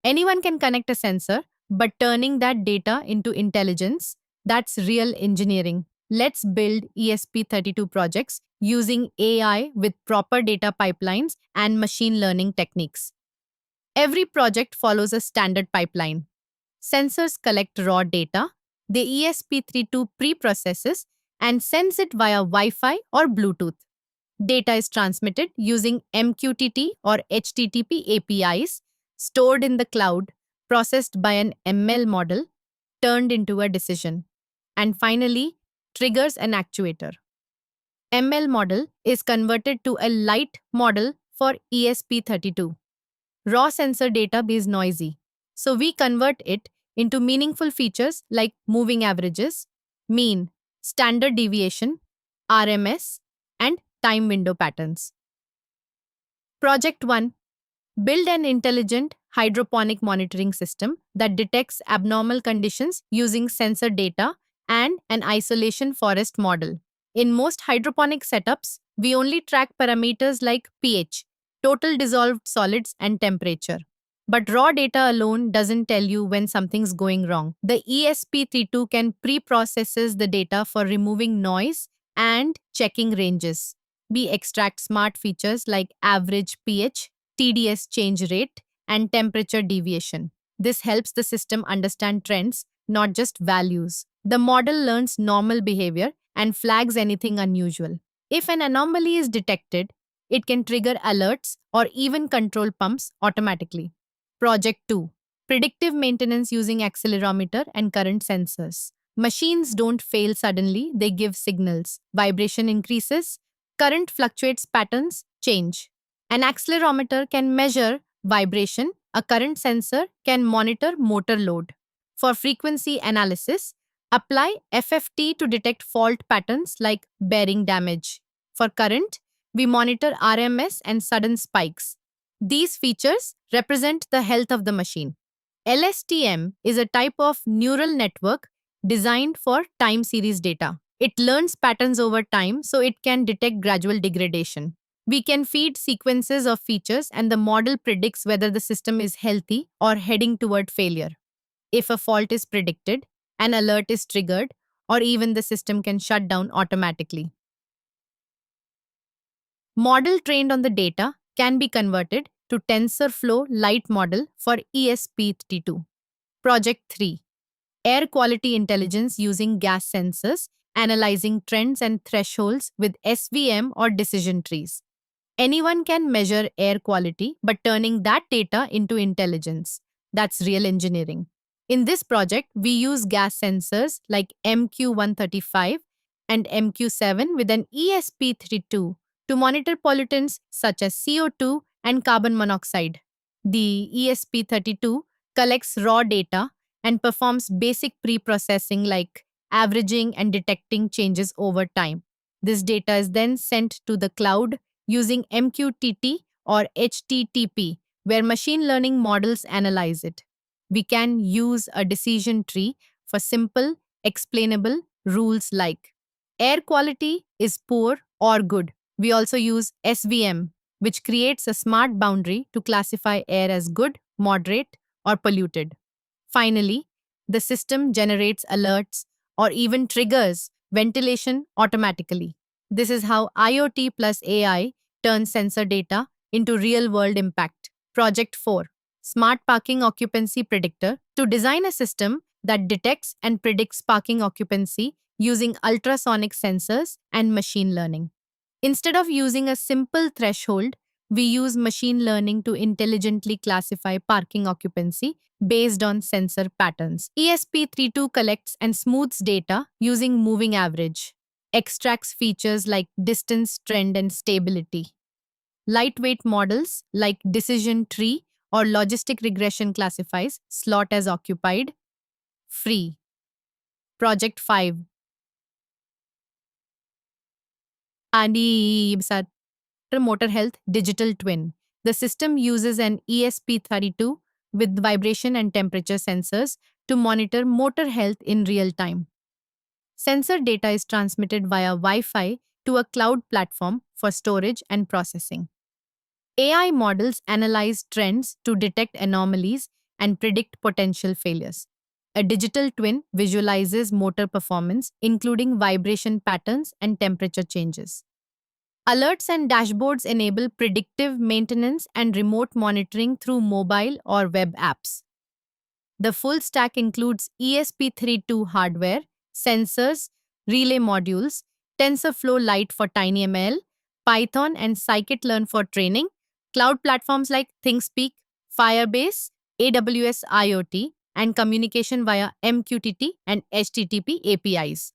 Anyone can connect a sensor, but turning that data into intelligence, that's real engineering. Let's build ESP32 projects using AI with proper data pipelines and machine learning techniques. Every project follows a standard pipeline. Sensors collect raw data, the ESP32 pre-processes and sends it via Wi-Fi or Bluetooth. Data is transmitted using MQTT or HTTP APIs, stored in the cloud, processed by an ML model, turned into a decision, and finally triggers an actuator. ML model is converted to a light model for ESP32. Raw sensor data is noisy, so we convert it into meaningful features like moving averages, mean, standard deviation, RMS, and time window patterns. Project 1. Build an intelligent hydroponic monitoring system that detects abnormal conditions using sensor data and an isolation forest model. In most hydroponic setups, we only track parameters like pH, total dissolved solids, and temperature. But raw data alone doesn't tell you when something's going wrong. The ESP32 can pre-processes the data for removing noise and checking ranges. We extract smart features like average pH, TDS change rate, and temperature deviation. This helps the system understand trends, not just values. The model learns normal behavior and flags anything unusual. If an anomaly is detected, it can trigger alerts or even control pumps automatically. Project 2. Predictive maintenance using accelerometer and current sensors. Machines don't fail suddenly, they give signals. Vibration increases, current fluctuates, patterns change. An accelerometer can measure vibration, a current sensor can monitor motor load. For frequency analysis, apply FFT to detect fault patterns like bearing damage. For current, we monitor RMS and sudden spikes. These features represent the health of the machine. LSTM is a type of neural network designed for time series data. It learns patterns over time so it can detect gradual degradation. We can feed sequences of features and the model predicts whether the system is healthy or heading toward failure. If a fault is predicted, an alert is triggered, or even the system can shut down automatically. Model trained on the data can be converted to TensorFlow Lite model for ESP32. Project 3. Air quality intelligence using gas sensors, analyzing trends and thresholds with SVM or decision trees. Anyone can measure air quality, but turning that data into intelligence. That's real engineering. In this project, we use gas sensors like MQ135 and MQ7 with an ESP32 to monitor pollutants such as CO2 and carbon monoxide. The ESP32 collects raw data and performs basic pre-processing like averaging and detecting changes over time. This data is then sent to the cloud using MQTT or HTTP, where machine learning models analyze it. We can use a decision tree for simple, explainable rules like air quality is poor or good. We also use SVM, which creates a smart boundary to classify air as good, moderate, or polluted. Finally, the system generates alerts or even triggers ventilation automatically. This is how IoT plus AI turns sensor data into real world impact. Project 4. Smart Parking Occupancy Predictor to design a system that detects and predicts parking occupancy using ultrasonic sensors and machine learning. Instead of using a simple threshold, we use machine learning to intelligently classify parking occupancy based on sensor patterns. ESP32 collects and smooths data using moving average, extracts features like distance, trend, and stability. Lightweight models like decision tree or logistic regression classifies slot as occupied, free. Project 5. ANIBSAT Motor Health Digital Twin. The system uses an ESP32 with vibration and temperature sensors to monitor motor health in real time. Sensor data is transmitted via Wi-Fi to a cloud platform for storage and processing. AI models analyze trends to detect anomalies and predict potential failures. A digital twin visualizes motor performance, including vibration patterns and temperature changes. Alerts and dashboards enable predictive maintenance and remote monitoring through mobile or web apps. The full stack includes ESP32 hardware, sensors, relay modules, TensorFlow Lite for TinyML, Python and scikit-learn for training, cloud platforms like ThinkSpeak, Firebase, AWS IoT, and communication via MQTT and HTTP APIs.